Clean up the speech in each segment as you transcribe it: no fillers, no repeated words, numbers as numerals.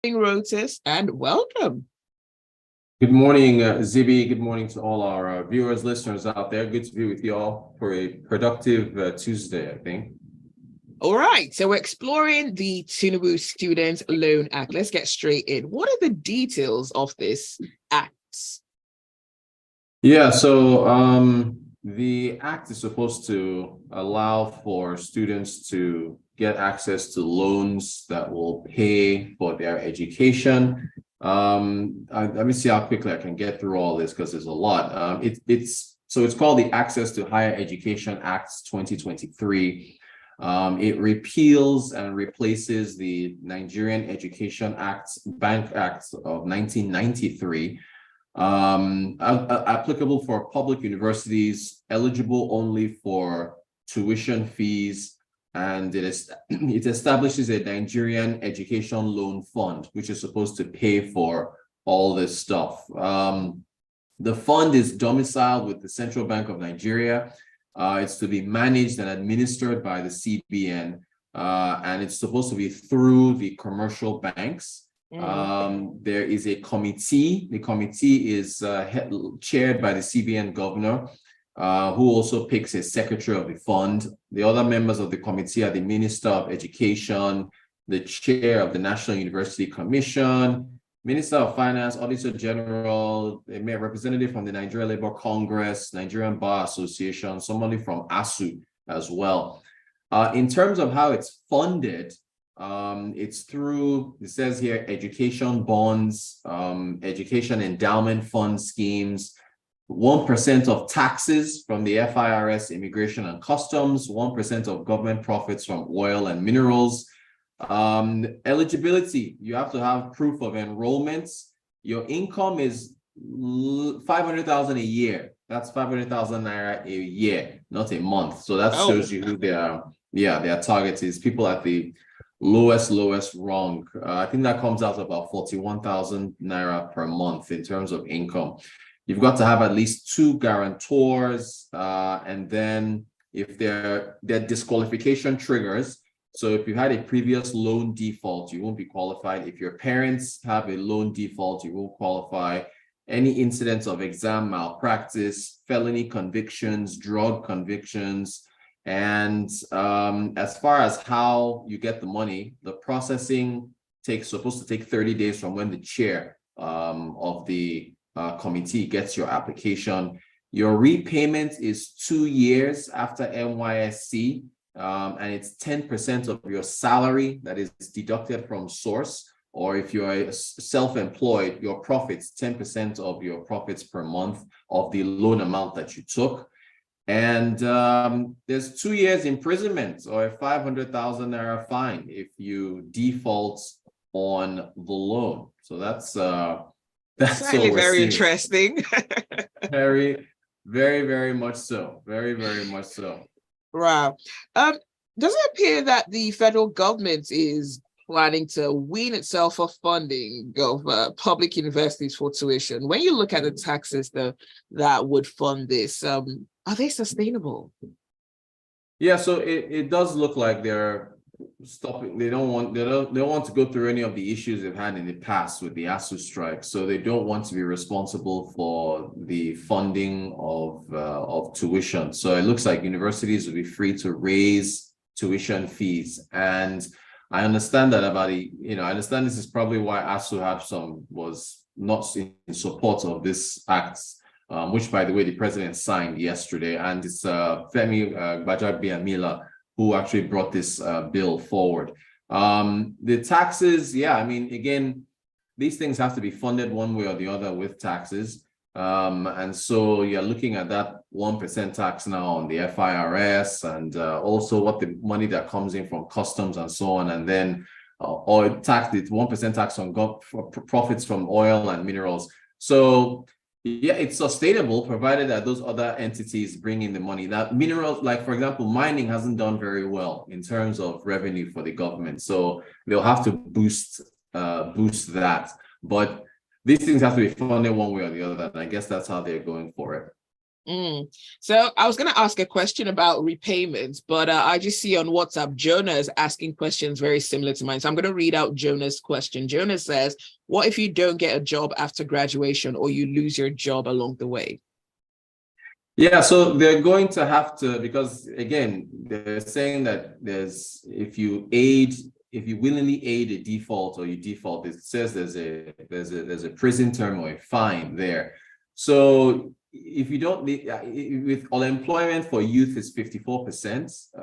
Rotus, and welcome. Good morning, Zibby. Good morning to all our viewers, listeners out there. Good to be with you all for a productive Tuesday, I think. All right, so we're exploring the Tinubu Student Loan Act. Let's get straight in. What are the details of this act? Yeah, so the act is supposed to allow for students to get access to loans that will pay for their education. Let me see how quickly I can get through all this because there's a lot. It's called the Access to Higher Education Act 2023. It repeals and replaces the Nigerian Education Act, Bank Act of 1993. Applicable for public universities, eligible only for tuition fees, and it establishes a Nigerian Education Loan Fund, which is supposed to pay for all this stuff. The fund is domiciled with the Central Bank of Nigeria. It's to be managed and administered by the CBN, and it's supposed to be through the commercial banks. There is a committee. The committee is chaired by the CBN governor, who also picks a secretary of the fund. The other members of the committee are the Minister of Education, the chair of the National University Commission, Minister of Finance, Auditor General, a representative from the Nigeria Labour Congress, Nigerian Bar Association, somebody from ASU as well. In terms of how it's funded, it's through, it says here, education bonds, education endowment fund schemes, 1% of taxes from the FIRS, Immigration and Customs, 1% of government profits from oil and minerals. Eligibility, you have to have proof of enrollments. Your income is 500,000 a year. That's 500,000 naira a year, not a month. So that shows you who their target is. People at the lowest rung. I think that comes out about 41,000 naira per month in terms of income. You've got to have at least 2 guarantors, and then if they're disqualification triggers. So if you had a previous loan default, you won't be qualified. If your parents have a loan default, you won't qualify. Any incidents of exam malpractice, felony convictions, drug convictions. And as far as how you get the money, the processing supposed to take 30 days from when the chair of the committee gets your application. Your repayment is 2 years after NYSC, and it's 10% of your salary that is deducted from source. Or if you're self-employed, your profits, 10% of your profits per month of the loan amount that you took. And there's 2 years imprisonment or a 500,000 naira fine if you default on the loan. So that's Certainly very interesting. Very, very much so. Very much so. Wow. Does it appear that the federal government is planning to wean itself off funding of public universities for tuition? When you look at the taxes that would fund this, are they sustainable? Yeah, so it does look like they're stopping. They don't want to go through any of the issues they've had in the past with the ASU strike. So they don't want to be responsible for the funding of tuition. So it looks like universities will be free to raise tuition fees. And I understand that I understand this is probably why ASU was not in support of this act, which, by the way, the president signed yesterday. And it's Femi Gbajabiamila who actually brought this bill forward. The taxes, again, these things have to be funded one way or the other with taxes. And so you're looking at that 1% tax now on the FIRS, and also what the money that comes in from customs and so on, and then oil tax, the 1% tax on profits from oil and minerals. So yeah, it's sustainable provided that those other entities bring in the money. That minerals, like for example, mining hasn't done very well in terms of revenue for the government, so they'll have to boost that. But these things have to be funded one way or the other, and I guess that's how they're going for it. So I was going to ask a question about repayments, but I just see on WhatsApp, Jonah is asking questions very similar to mine. So I'm going to read out Jonah's question. Jonah says, what if you don't get a job after graduation or you lose your job along the way? Yeah, so they're going to have to, because again, they're saying that if you willingly aid a default or you default, it says there's a prison term or a fine there. So if you don't need, with unemployment for youth is 54%,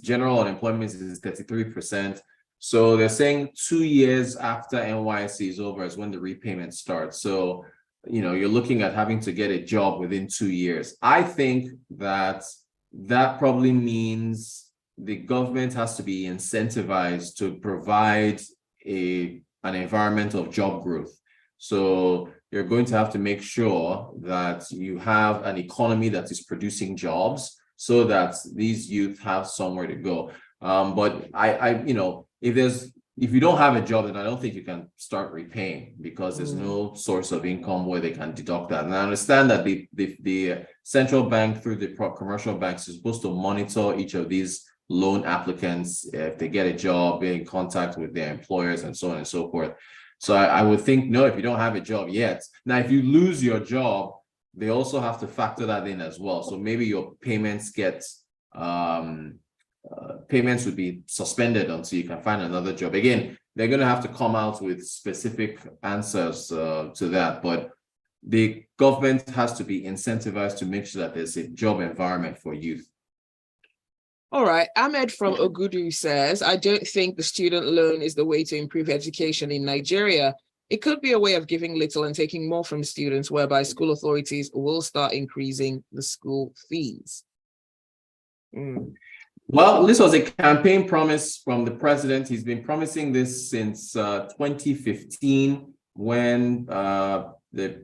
general unemployment is 33%. So they're saying 2 years after NYSC is over is when the repayment starts. So you're looking at having to get a job within 2 years. I think that probably means the government has to be incentivized to provide an environment of job growth. So you're going to have to make sure that you have an economy that is producing jobs so that these youth have somewhere to go. But if you don't have a job, then I don't think you can start repaying because there's no source of income where they can deduct that. And I understand that the central bank through the commercial banks is supposed to monitor each of these loan applicants if they get a job, be in contact with their employers and so on and so forth. So I would think, no, if you don't have a job yet. Now, if you lose your job, they also have to factor that in as well. So maybe your payments payments would be suspended until you can find another job. Again, they're going to have to come out with specific answers to that, but the government has to be incentivized to make sure that there's a job environment for youth. All right. Ahmed from Ogudu says, I don't think the student loan is the way to improve education in Nigeria. It could be a way of giving little and taking more from students, whereby school authorities will start increasing the school fees. Well, this was a campaign promise from the president. He's been promising this since 2015 when the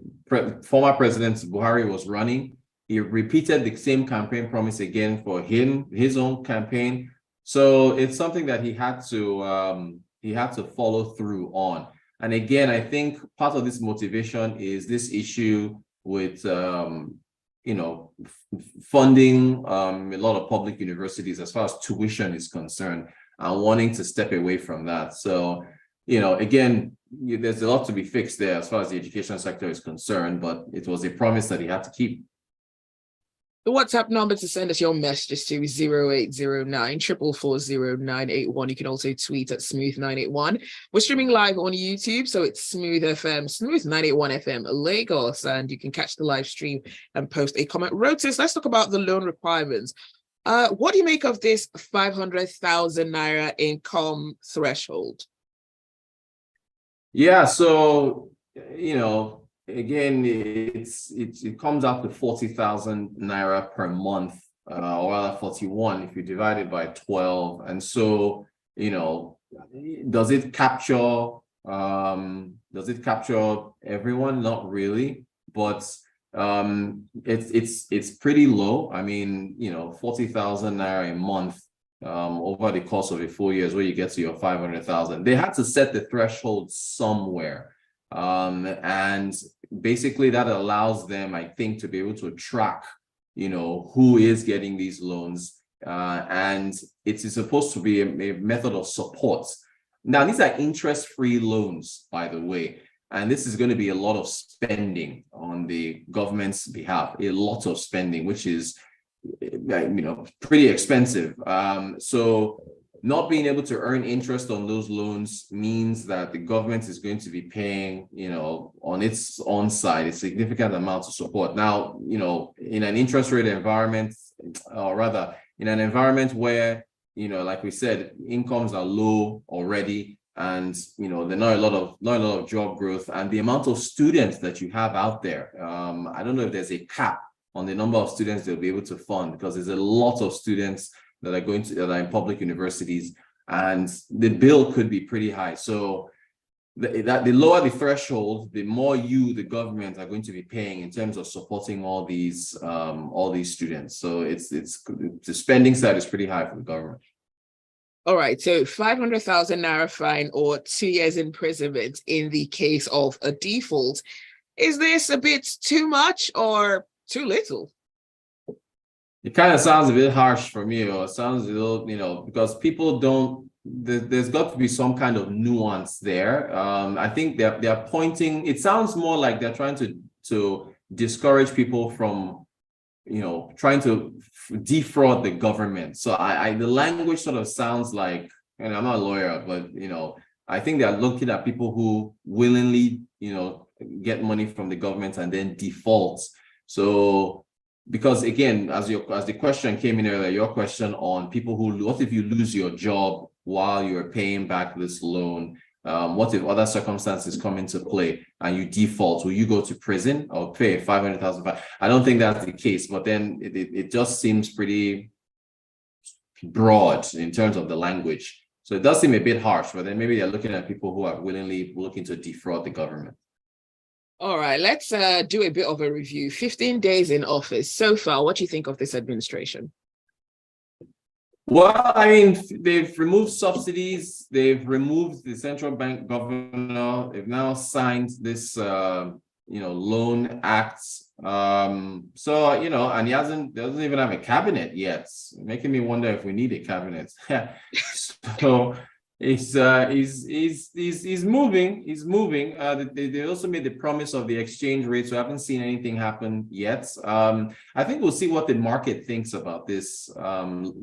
former president Buhari was running. He repeated the same campaign promise again for his own campaign. So it's something that he had to follow through on. And again, I think part of this motivation is this issue with funding a lot of public universities as far as tuition is concerned and wanting to step away from that. So, again, there's a lot to be fixed there as far as the education sector is concerned, but it was a promise that he had to keep. The WhatsApp number to send us your messages to is 0809 444 0981. You can also tweet at Smooth981. We're streaming live on YouTube, so it's Smooth FM, Smooth 981 FM Lagos, and you can catch the live stream and post a comment. Rotus, let's talk about the loan requirements. What do you make of this 500,000 naira income threshold? Yeah, so again, it comes out to 40,000 naira per month, or rather 41 if you divide it by 12. And so, does it capture everyone? Not really, but it's pretty low. I mean, 40,000 naira a month over the course of a 4 years where you get to your 500,000. They had to set the threshold somewhere. And basically that allows them, I think, to be able to track, who is getting these loans. And it is supposed to be a method of support. Now, these are interest-free loans, by the way, and this is going to be a lot of spending on the government's behalf, a lot of spending, which is, pretty expensive. So not being able to earn interest on those loans means that the government is going to be paying, on its own side, a significant amount of support. Now, in an interest rate environment, or rather in an environment where, like we said, incomes are low already, and, there's not a lot of job growth, and the amount of students that you have out there, I don't know if there's a cap on the number of students they'll be able to fund, because there's a lot of students that are in public universities, and the bill could be pretty high. So the lower the threshold, the more the government are going to be paying in terms of supporting all these students. So it's the spending side is pretty high for the government. All right, so 500,000 naira fine or 2 years imprisonment in the case of a default. Is this a bit too much or too little? It kind of sounds a bit harsh for me, or it sounds a little, because people don't. There's got to be some kind of nuance there. I think they're pointing. It sounds more like they're trying to discourage people from, trying to defraud the government. So the language sort of sounds like, and I'm not a lawyer, but I think they're looking at people who willingly, get money from the government and then default. So, because again, as the question came in earlier, your question on people who, what if you lose your job while you're paying back this loan? What if other circumstances come into play and you default? Will you go to prison or pay 500,000? I don't think that's the case, but then it just seems pretty broad in terms of the language. So it does seem a bit harsh, but then maybe they're looking at people who are willingly looking to defraud the government. All right, let's do a bit of a review. 15 days in office. So far, what do you think of this administration? Well, I mean, they've removed subsidies. They've removed the central bank governor. They've now signed this, loan act. So, and doesn't even have a cabinet yet, making me wonder if we need a cabinet. So he's moving. They also made the promise of the exchange rate, so I haven't seen anything happen yet. I think we'll see what the market thinks about this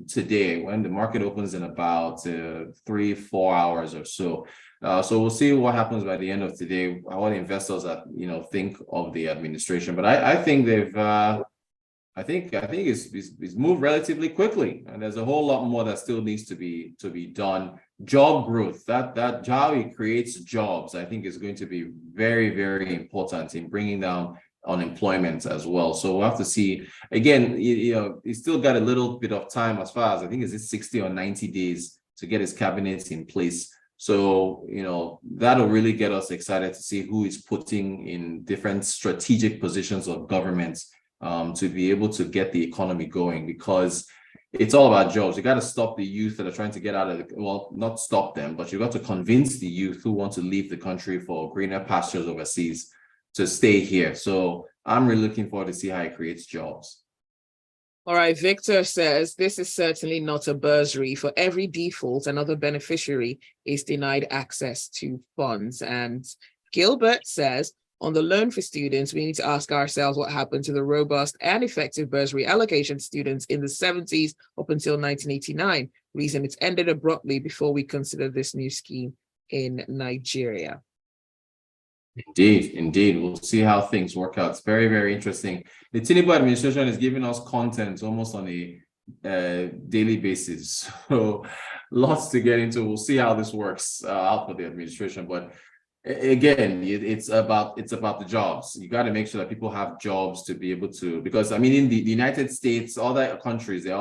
today when the market opens in about 3-4 hours or so. So we'll see what happens by the end of today, what investors think of the administration. But I think they've I think it's moved relatively quickly, and there's a whole lot more that still needs to be done. Job growth, that how it creates jobs, I think is going to be very, very important in bringing down unemployment as well. So we'll have to see. Again, he's still got a little bit of time, as far as I think is it 60 or 90 days to get his cabinet in place. So, that'll really get us excited to see who is putting in different strategic positions of government to be able to get the economy going, because it's all about jobs. You got to stop the youth that are trying to get out of not stop them, but you got to convince the youth who want to leave the country for greener pastures overseas to stay here. So I'm really looking forward to see how it creates jobs. All right, Victor says, this is certainly not a bursary. For every default, another beneficiary is denied access to funds. And Gilbert says, on the loan for students, we need to ask ourselves what happened to the robust and effective bursary allocation to students in the 70s up until 1989. Reason it's ended abruptly before we consider this new scheme in Nigeria. Indeed. We'll see how things work out. It's very, very interesting. The Tinubu administration is giving us content almost on a daily basis. So lots to get into. We'll see how this works out for the administration. But again, it's about the jobs. You got to make sure that people have jobs to be able to, because I mean, in the United States, other countries, they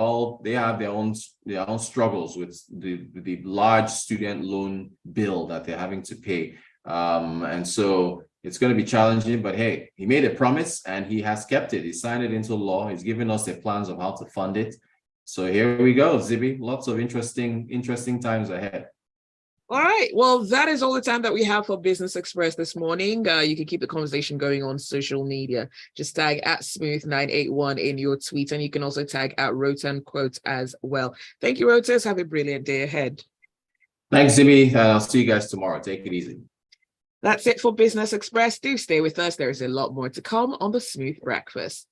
have their own struggles with the large student loan bill that they're having to pay. And so it's going to be challenging, but hey, he made a promise and he has kept it. He signed it into law. He's given us the plans of how to fund it. So here we go, Zibby. Lots of interesting times ahead. All right. Well, that is all the time that we have for Business Express this morning. You can keep the conversation going on social media. Just tag @Smooth981 in your tweet, and you can also tag @Rotanquote as well. Thank you, Rotus. Have a brilliant day ahead. Thanks, Zibby. I'll see you guys tomorrow. Take it easy. That's it for Business Express. Do stay with us. There is a lot more to come on the Smooth Breakfast.